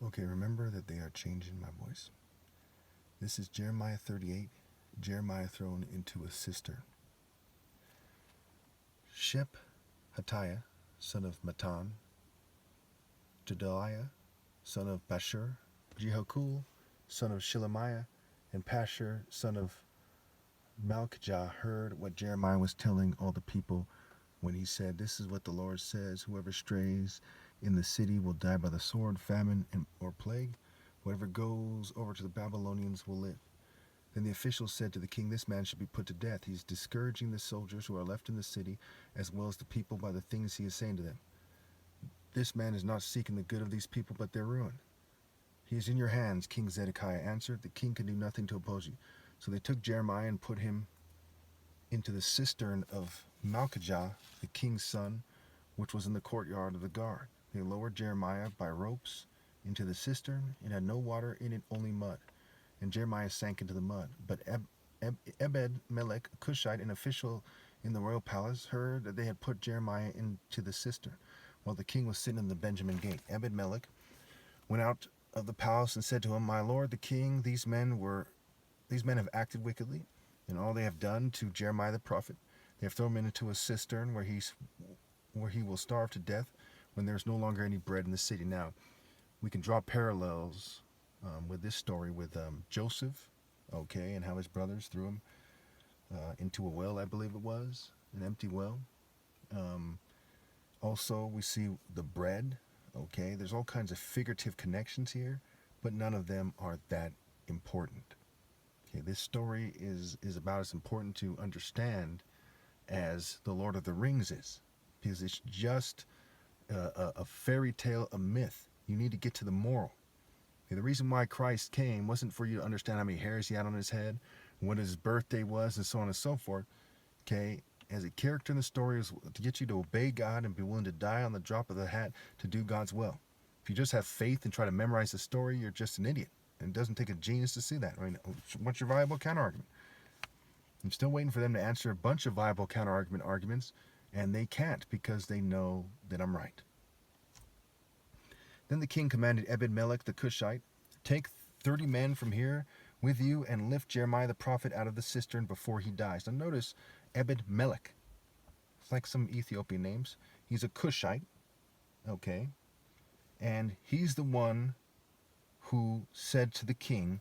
Okay, remember that they are changing my voice. This is Jeremiah 38, Jeremiah thrown into a cistern. Shephatiah, son of Matan, Jedaliah, son of Bashur, Jehokul, son of Shelemiah, and Pashur, son of Malchijah, heard what Jeremiah was telling all the people when he said, "This is what the Lord says, whoever strays in the city will die by the sword, famine, or plague. Whoever goes over to the Babylonians will live." Then the officials said to the king, "This man should be put to death. He is discouraging the soldiers who are left in the city, as well as the people by the things he is saying to them. This man is not seeking the good of these people, but their ruin." "He is in your hands," King Zedekiah answered. "The king can do nothing to oppose you." So they took Jeremiah and put him into the cistern of Malchijah, the king's son, which was in the courtyard of the guard. They lowered Jeremiah by ropes into the cistern. It had no water in it, only mud. And Jeremiah sank into the mud. But Ebed-Melech, a Cushite, an official in the royal palace, heard that they had put Jeremiah into the cistern while the king was sitting in the Benjamin gate. Ebed-Melech went out of the palace and said to him, "My lord the king, these men have acted wickedly, and all they have done to Jeremiah the prophet. They have thrown him into a cistern where he will starve to death when there is no longer any bread in the city." Now, we can draw parallels with this story with Joseph, okay, and how his brothers threw him into a well, I believe it was, an empty well. Um, Also, we see the bread, okay. There's all kinds of figurative connections here, but none of them are that important. Okay, this story is about as important to understand as the Lord of the Rings is, because it's just a fairy tale, a myth. You need to get to the moral. Okay, the reason why Christ came wasn't for you to understand how many hairs he had on his head, what his birthday was, and so on and so forth. Okay, as a character in the story is to get you to obey God and be willing to die on the drop of the hat to do God's will. If you just have faith and try to memorize the story, you're just an idiot. And it doesn't take a genius to see that. I mean, what's your viable counterargument? I'm still waiting for them to answer a bunch of viable arguments, and they can't because they know that I'm right. Then the king commanded Ebed-Melech the Cushite, "Take 30 men from here with you and lift Jeremiah the prophet out of the cistern before he dies." Now notice Ebed-Melech. It's like some Ethiopian names. He's a Cushite, okay? And he's the one who said to the king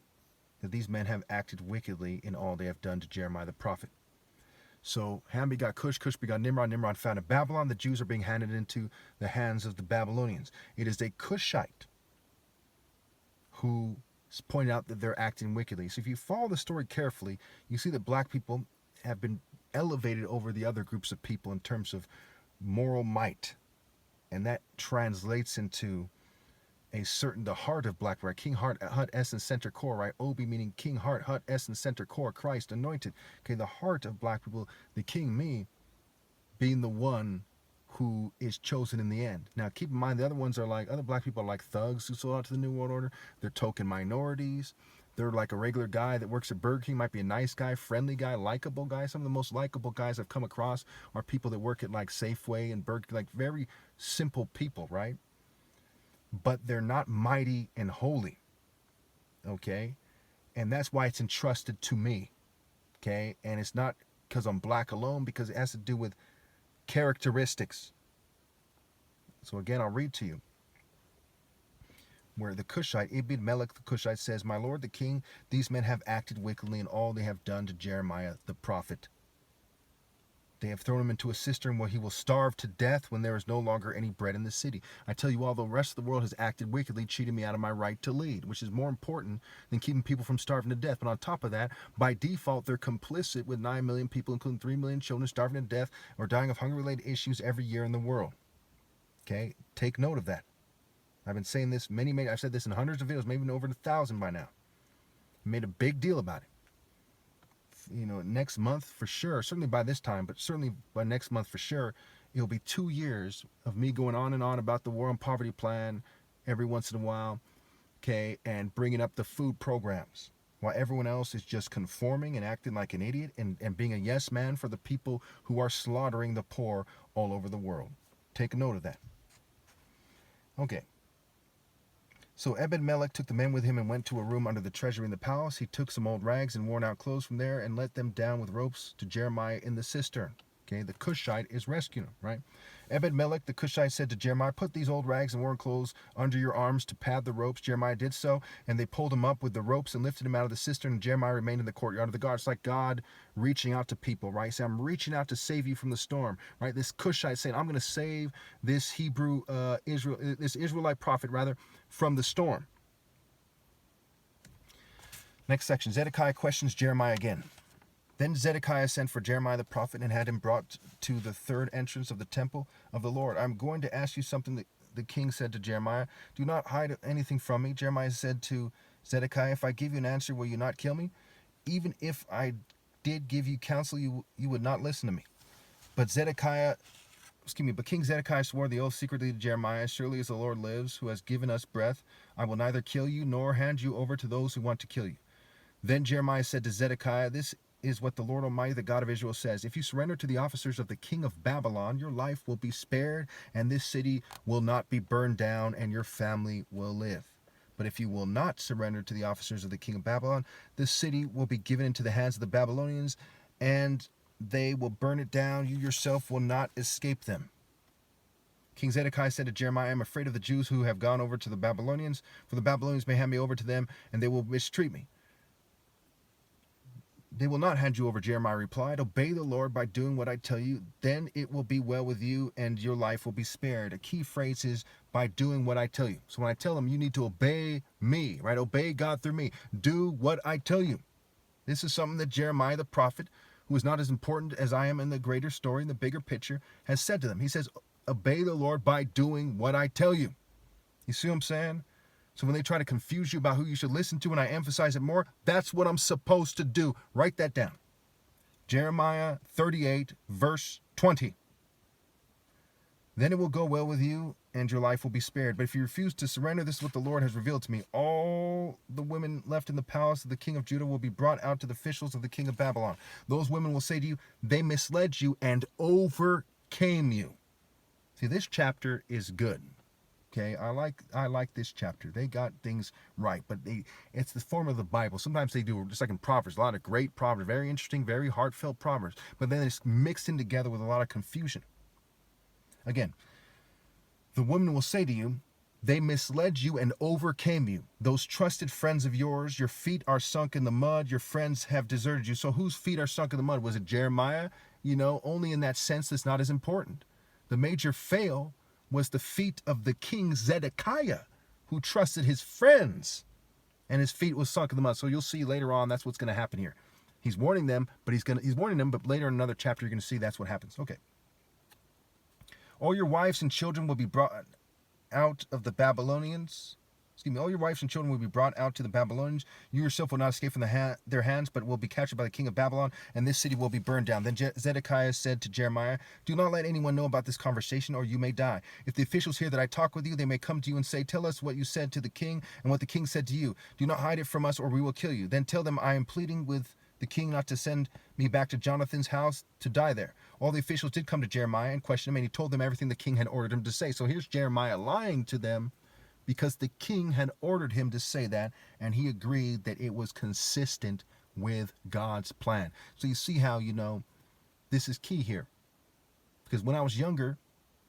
that these men have acted wickedly in all they have done to Jeremiah the prophet. So Ham begot Cush, Cush begot Nimrod, Nimrod founded Babylon. The Jews are being handed into the hands of the Babylonians. It is a Cushite who pointed out that they're acting wickedly. So if you follow the story carefully, you see that black people have been elevated over the other groups of people in terms of moral might. And that translates into the heart of black, right? King Heart, Hut, Essence, Center, Core, right? Obi meaning King Heart, Hut, Essence, Center, Core, Christ, anointed. Okay, the heart of black people, the King, me, being the one who is chosen in the end. Now, keep in mind, the other black people are like thugs who sold out to the New World Order. They're token minorities. They're like a regular guy that works at Burger King, might be a nice guy, friendly guy, likable guy. Some of the most likable guys I've come across are people that work at like Safeway and Burger King, like very simple people, right? But they're not mighty and holy, okay? And that's why it's entrusted to me, okay? And it's not because I'm black alone, because it has to do with characteristics. So again, I'll read to you where the Cushite, Ebed-Melech the Cushite, says, "My lord the king, these men have acted wickedly in all they have done to Jeremiah the prophet. They have thrown him into a cistern where he will starve to death when there is no longer any bread in the city. I tell you all, the rest of the world has acted wickedly, cheating me out of my right to lead," which is more important than keeping people from starving to death. But on top of that, by default, they're complicit with 9 million people, including 3 million children, starving to death or dying of hunger-related issues every year in the world. Okay? Take note of that. I've been saying this I've said this in hundreds of videos, maybe over 1,000 by now. I made a big deal about it. Next month for sure, certainly by this time, but certainly by next month for sure, it'll be 2 years of me going on and on about the War on Poverty plan every once in a while, okay, and bringing up the food programs while everyone else is just conforming and acting like an idiot and being a yes man for the people who are slaughtering the poor all over the world. Take note of that. Okay. So Ebed-Melech took the men with him and went to a room under the treasury in the palace. He took some old rags and worn out clothes from there and let them down with ropes to Jeremiah in the cistern. Okay, the Cushite is rescuing him, right? Ebed-Melech, the Cushite, said to Jeremiah, put these old rags and worn clothes under your arms to pad the ropes. Jeremiah did so, and they pulled him up with the ropes and lifted him out of the cistern, and Jeremiah remained in the courtyard of the guard. It's like God reaching out to people, right? Say, I'm reaching out to save you from the storm, right? This Cushite saying, I'm going to save this this Israelite prophet, rather, from the storm. Next section, Zedekiah questions Jeremiah again. Then Zedekiah sent for Jeremiah the prophet and had him brought to the third entrance of the temple of the Lord. I'm going to ask you something that the king said to Jeremiah. Do not hide anything from me. Jeremiah said to Zedekiah, if I give you an answer, will you not kill me? Even if I did give you counsel, you would not listen to me. But King Zedekiah swore the oath secretly to Jeremiah, surely as the Lord lives, who has given us breath, I will neither kill you nor hand you over to those who want to kill you. Then Jeremiah said to Zedekiah, this is what the Lord Almighty, the God of Israel, says. If you surrender to the officers of the king of Babylon, your life will be spared, and this city will not be burned down, and your family will live. But if you will not surrender to the officers of the king of Babylon, this city will be given into the hands of the Babylonians, and they will burn it down. You yourself will not escape them. King Zedekiah said to Jeremiah, I am afraid of the Jews who have gone over to the Babylonians, for the Babylonians may hand me over to them, and they will mistreat me. They will not hand you over, Jeremiah replied. Obey the Lord by doing what I tell you. Then it will be well with you and your life will be spared. A key phrase is by doing what I tell you. So when I tell them, you need to obey me, right? Obey God through me. Do what I tell you. This is something that Jeremiah the prophet, who is not as important as I am in the greater story, in the bigger picture, has said to them. He says, obey the Lord by doing what I tell you. You see what I'm saying? So when they try to confuse you about who you should listen to, and I emphasize it more, that's what I'm supposed to do. Write that down. Jeremiah 38, verse 20. Then it will go well with you, and your life will be spared. But if you refuse to surrender, this is what the Lord has revealed to me. All the women left in the palace of the king of Judah will be brought out to the officials of the king of Babylon. Those women will say to you, they misled you and overcame you. See, this chapter is good. Okay, I like this chapter. They got things right, but it's the form of the Bible. Sometimes they do, just like in Proverbs, a lot of great Proverbs, very interesting, very heartfelt Proverbs, but then it's mixed in together with a lot of confusion. Again, the woman will say to you, they misled you and overcame you. Those trusted friends of yours, your feet are sunk in the mud, your friends have deserted you. So whose feet are sunk in the mud? Was it Jeremiah? Only in that sense that's not as important. The major fail was the feet of the king Zedekiah, who trusted his friends, and his feet was sunk in the mud. So you'll see later on that's what's going to happen here. He's warning them, but he's warning them, but later in another chapter you're going to see that's what happens. Okay. All your wives and children will be brought out of the Babylonians. All your wives and children will be brought out to the Babylonians. You yourself will not escape from their hands, but will be captured by the king of Babylon, and this city will be burned down. Then Zedekiah said to Jeremiah, do not let anyone know about this conversation, or you may die. If the officials hear that I talk with you, they may come to you and say, tell us what you said to the king and what the king said to you. Do not hide it from us, or we will kill you. Then tell them I am pleading with the king not to send me back to Jonathan's house to die there. All the officials did come to Jeremiah and question him, and he told them everything the king had ordered him to say. So here's Jeremiah lying to them, because the king had ordered him to say that, and he agreed that it was consistent with God's plan. So you see how, this is key here. Because when I was younger,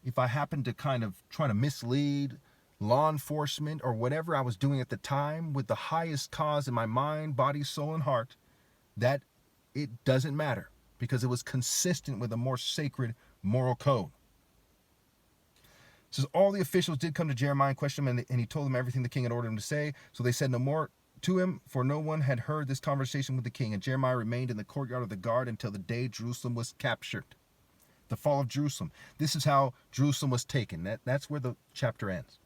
if I happened to kind of try to mislead law enforcement or whatever I was doing at the time with the highest cause in my mind, body, soul, and heart, that it doesn't matter, because it was consistent with a more sacred moral code. It says, all the officials did come to Jeremiah and question him, and he told them everything the king had ordered him to say. So they said no more to him, for no one had heard this conversation with the king. And Jeremiah remained in the courtyard of the guard until the day Jerusalem was captured. The fall of Jerusalem. This is how Jerusalem was taken. That's where the chapter ends.